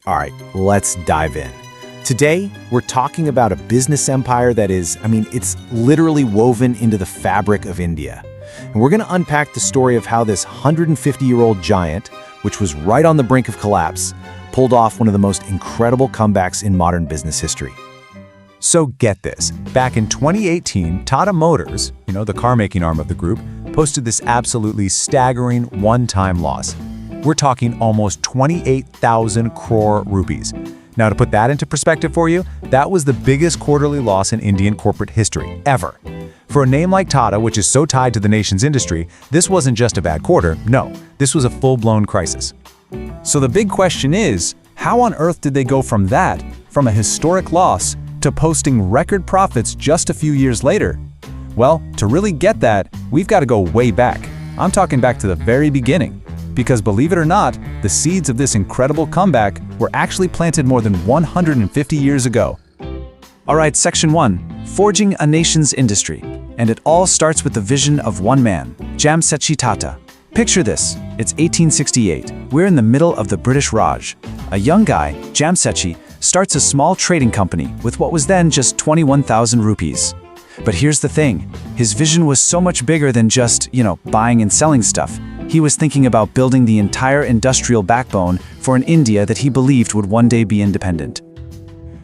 All right, let's dive in. Today, we're talking about a business empire that is, it's literally woven into the fabric of India. And we're going to unpack the story of how this 150-year-old giant, which was right on the brink of collapse, pulled off one of the most incredible comebacks in modern business history. So get this, back in 2018, Tata Motors, the car-making arm of the group, posted this absolutely staggering one-time loss. We're talking almost 28,000 crore rupees. Now, to put that into perspective for you, that was the biggest quarterly loss in Indian corporate history, ever. For a name like Tata, which is so tied to the nation's industry, this wasn't just a bad quarter, no, this was a full-blown crisis. So the big question is, how on earth did they go from a historic loss, to posting record profits just a few years later? Well, to really get that, we've got to go way back. I'm talking back to the very beginning. Because believe it or not, the seeds of this incredible comeback were actually planted more than 150 years ago. All right, Section 1, Forging a Nation's Industry. And it all starts with the vision of one man, Jamsetji Tata. Picture this, it's 1868. We're in the middle of the British Raj. A young guy, Jamsetji, starts a small trading company with what was then just 21,000 rupees. But here's the thing, his vision was so much bigger than just, buying and selling stuff. He was thinking about building the entire industrial backbone for an India that he believed would one day be independent.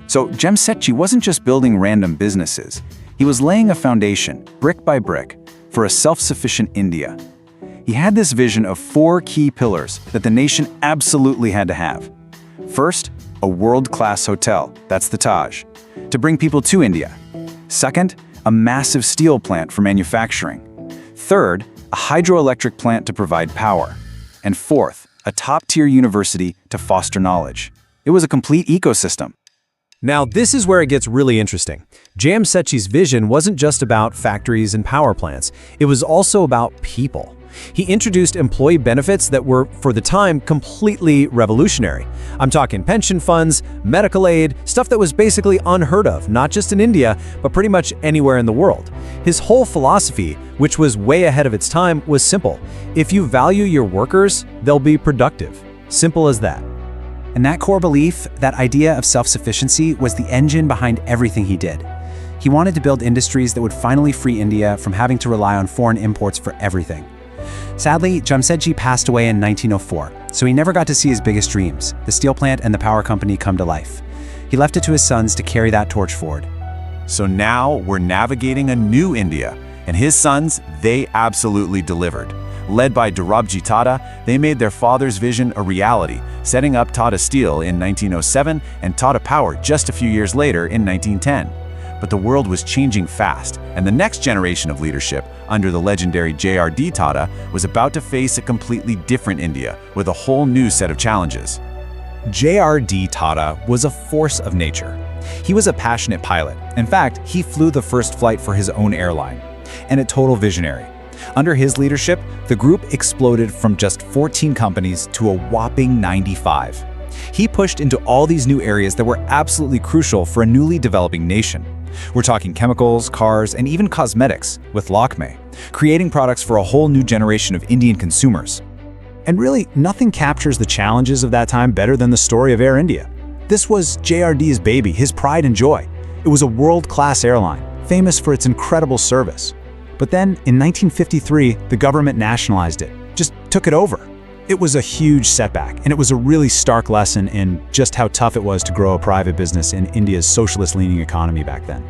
So Jamsetji wasn't just building random businesses. He was laying a foundation, brick by brick, for a self-sufficient India. He had this vision of 4 key pillars that the nation absolutely had to have. First, a world-class hotel, that's the Taj, to bring people to India. Second, a massive steel plant for manufacturing. Third, a hydroelectric plant to provide power. And fourth, a top-tier university to foster knowledge. It was a complete ecosystem. Now, this is where it gets really interesting. Jamsetji's vision wasn't just about factories and power plants. It was also about people. He introduced employee benefits that were, for the time, completely revolutionary. I'm talking pension funds, medical aid, stuff that was basically unheard of, not just in India, but pretty much anywhere in the world. His whole philosophy, which was way ahead of its time, was simple. If you value your workers, they'll be productive. Simple as that. And that core belief, that idea of self-sufficiency, was the engine behind everything he did. He wanted to build industries that would finally free India from having to rely on foreign imports for everything. Sadly, Jamsetji passed away in 1904, so he never got to see his biggest dreams, the steel plant and the power company, come to life. He left it to his sons to carry that torch forward. So now we're navigating a new India, and his sons, they absolutely delivered. Led by JRD Tata, they made their father's vision a reality, setting up Tata Steel in 1907 and Tata Power just a few years later in 1910. But the world was changing fast, and the next generation of leadership, under the legendary JRD Tata, was about to face a completely different India with a whole new set of challenges. JRD Tata was a force of nature. He was a passionate pilot. In fact, he flew the first flight for his own airline, and a total visionary. Under his leadership, the group exploded from just 14 companies to a whopping 95. He pushed into all these new areas that were absolutely crucial for a newly developing nation. We're talking chemicals, cars, and even cosmetics with Lakme, creating products for a whole new generation of Indian consumers. And really, nothing captures the challenges of that time better than the story of Air India. This was JRD's baby, his pride and joy. It was a world-class airline, famous for its incredible service. But then, in 1953, the government nationalized it, just took it over. It was a huge setback, and it was a really stark lesson in just how tough it was to grow a private business in India's socialist-leaning economy back then.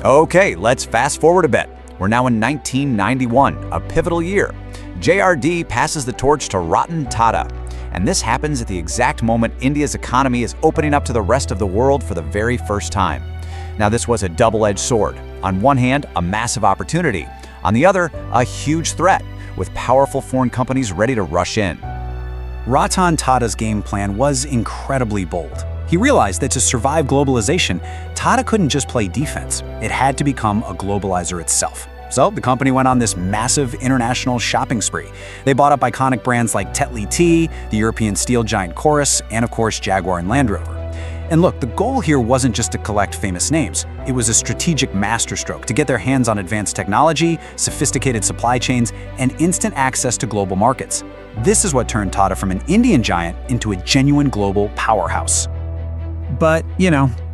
Okay, let's fast forward a bit. We're now in 1991, a pivotal year. JRD passes the torch to Ratan Tata, and this happens at the exact moment India's economy is opening up to the rest of the world for the very first time. Now, this was a double-edged sword. On one hand, a massive opportunity. On the other, a huge threat, with powerful foreign companies ready to rush in. Ratan Tata's game plan was incredibly bold. He realized that to survive globalization, Tata couldn't just play defense. It had to become a globalizer itself. So the company went on this massive international shopping spree. They bought up iconic brands like Tetley Tea, the European steel giant Chorus, and of course Jaguar and Land Rover. And look, the goal here wasn't just to collect famous names. It was a strategic masterstroke to get their hands on advanced technology, sophisticated supply chains, and instant access to global markets. This is what turned Tata from an Indian giant into a genuine global powerhouse. But,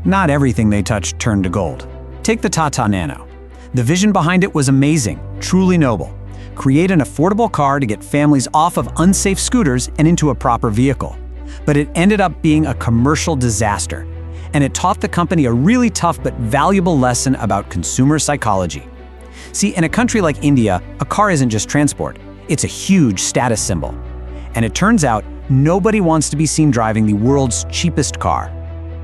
not everything they touched turned to gold. Take the Tata Nano. The vision behind it was amazing, truly noble. Create an affordable car to get families off of unsafe scooters and into a proper vehicle. But it ended up being a commercial disaster. And it taught the company a really tough but valuable lesson about consumer psychology. See, in a country like India, a car isn't just transport. It's a huge status symbol. And it turns out, nobody wants to be seen driving the world's cheapest car.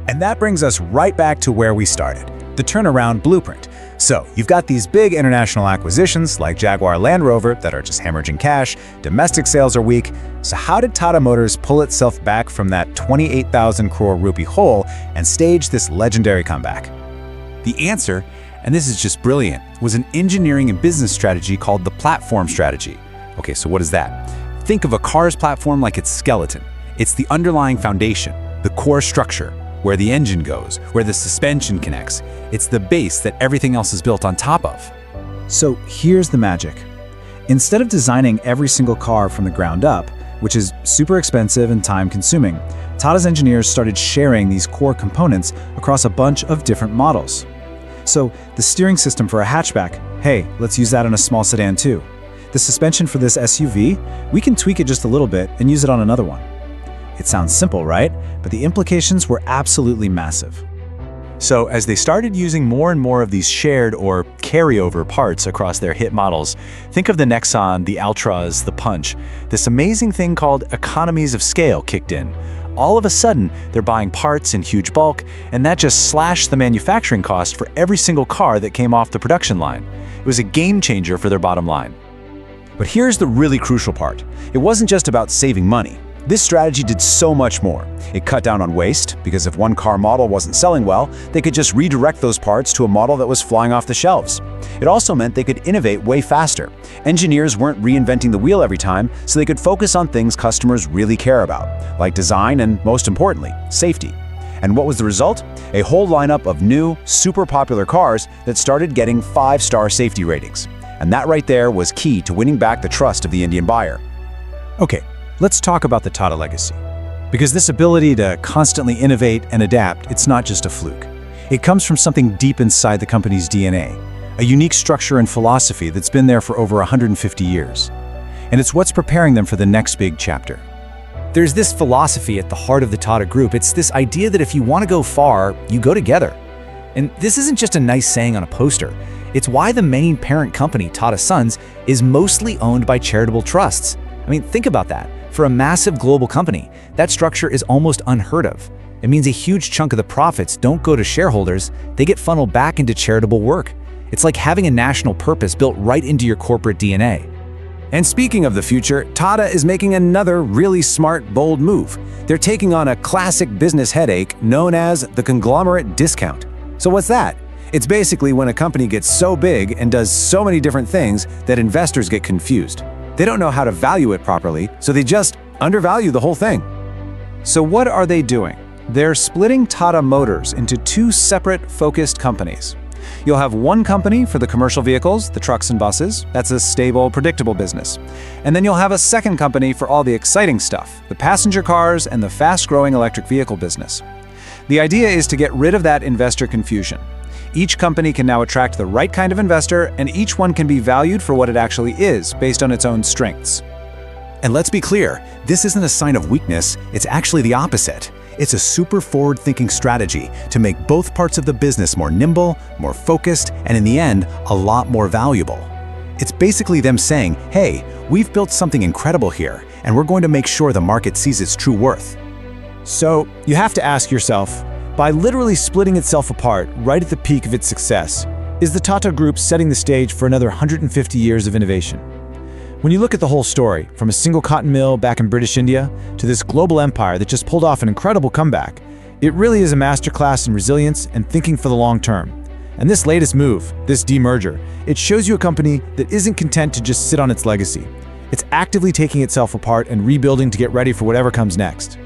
And that brings us right back to where we started, the turnaround blueprint. So, you've got these big international acquisitions like Jaguar Land Rover that are just hemorrhaging cash, domestic sales are weak. So how did Tata Motors pull itself back from that 28,000 crore rupee hole and stage this legendary comeback? The answer, and this is just brilliant, was an engineering and business strategy called the platform strategy. Okay, so what is that? Think of a car's platform like its skeleton. It's the underlying foundation, the core structure, where the engine goes, where the suspension connects. It's the base that everything else is built on top of. So here's the magic. Instead of designing every single car from the ground up, which is super expensive and time-consuming, Tata's engineers started sharing these core components across a bunch of different models. So the steering system for a hatchback, hey, let's use that on a small sedan too. The suspension for this SUV, we can tweak it just a little bit and use it on another one. It sounds simple, right? But the implications were absolutely massive. So as they started using more and more of these shared or carryover parts across their hit models, think of the Nexon, the Altras, the Punch. This amazing thing called economies of scale kicked in. All of a sudden, they're buying parts in huge bulk, and that just slashed the manufacturing cost for every single car that came off the production line. It was a game changer for their bottom line. But here's the really crucial part. It wasn't just about saving money. This strategy did so much more. It cut down on waste, because if one car model wasn't selling well, they could just redirect those parts to a model that was flying off the shelves. It also meant they could innovate way faster. Engineers weren't reinventing the wheel every time, so they could focus on things customers really care about, like design and, most importantly, safety. And what was the result? A whole lineup of new, super popular cars that started getting 5-star safety ratings. And that right there was key to winning back the trust of the Indian buyer. Okay, let's talk about the Tata legacy. Because this ability to constantly innovate and adapt, it's not just a fluke. It comes from something deep inside the company's DNA, a unique structure and philosophy that's been there for over 150 years. And it's what's preparing them for the next big chapter. There's this philosophy at the heart of the Tata Group. It's this idea that if you want to go far, you go together. And this isn't just a nice saying on a poster. It's why the main parent company, Tata Sons, is mostly owned by charitable trusts. I mean, think about that. For a massive global company, that structure is almost unheard of. It means a huge chunk of the profits don't go to shareholders, they get funneled back into charitable work. It's like having a national purpose built right into your corporate DNA. And speaking of the future, Tata is making another really smart, bold move. They're taking on a classic business headache known as the conglomerate discount. So what's that? It's basically when a company gets so big and does so many different things that investors get confused. They don't know how to value it properly, so they just undervalue the whole thing. So what are they doing? They're splitting Tata Motors into two separate, focused companies. You'll have one company for the commercial vehicles, the trucks and buses. That's a stable, predictable business. And then you'll have a second company for all the exciting stuff, the passenger cars and the fast-growing electric vehicle business. The idea is to get rid of that investor confusion. Each company can now attract the right kind of investor, and each one can be valued for what it actually is, based on its own strengths. And let's be clear, this isn't a sign of weakness, it's actually the opposite. It's a super forward-thinking strategy to make both parts of the business more nimble, more focused, and in the end, a lot more valuable. It's basically them saying, hey, we've built something incredible here, and we're going to make sure the market sees its true worth. So, you have to ask yourself, by literally splitting itself apart right at the peak of its success, is the Tata Group setting the stage for another 150 years of innovation? When you look at the whole story, from a single cotton mill back in British India to this global empire that just pulled off an incredible comeback, it really is a masterclass in resilience and thinking for the long term. And this latest move, this demerger, it shows you a company that isn't content to just sit on its legacy. It's actively taking itself apart and rebuilding to get ready for whatever comes next.